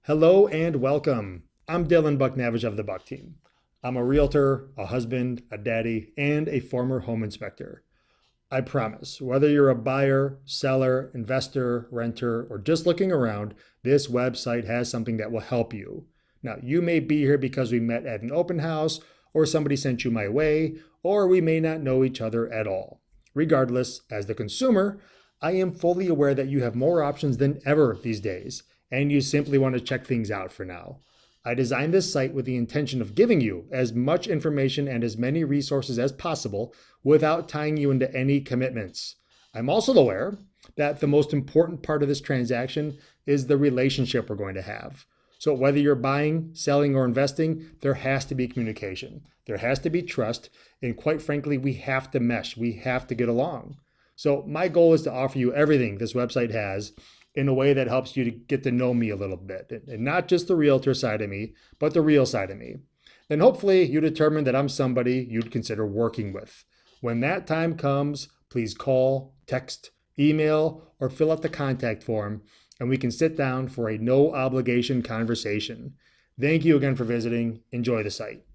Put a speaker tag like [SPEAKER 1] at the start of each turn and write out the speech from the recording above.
[SPEAKER 1] Hello and welcome. I'm Dylan Bucknavich of the Buck Team. I'm a realtor, a husband, a daddy, and a former home inspector. I promise, whether you're a buyer, seller, investor, renter, or just looking around, this website has something that will help you. Now, you may be here because we met at an open house, or somebody sent you my way, or we may not know each other at all. Regardless, as the consumer, I am fully aware that you have more options than ever these days, and you simply want to check things out for now. I designed this site with the intention of giving you as much information and as many resources as possible without tying you into any commitments. I'm also aware that the most important part of this transaction is the relationship we're going to have. So whether you're buying, selling, or investing, there has to be communication. There has to be trust. And quite frankly, we have to mesh. We have to get along. So my goal is to offer you everything this website has in a way that helps you to get to know me a little bit. And not just the realtor side of me, but the real side of me. And hopefully you determine that I'm somebody you'd consider working with. When that time comes, please call, text, email, or fill out the contact form, and we can sit down for a no obligation conversation. Thank you again for visiting. Enjoy the site.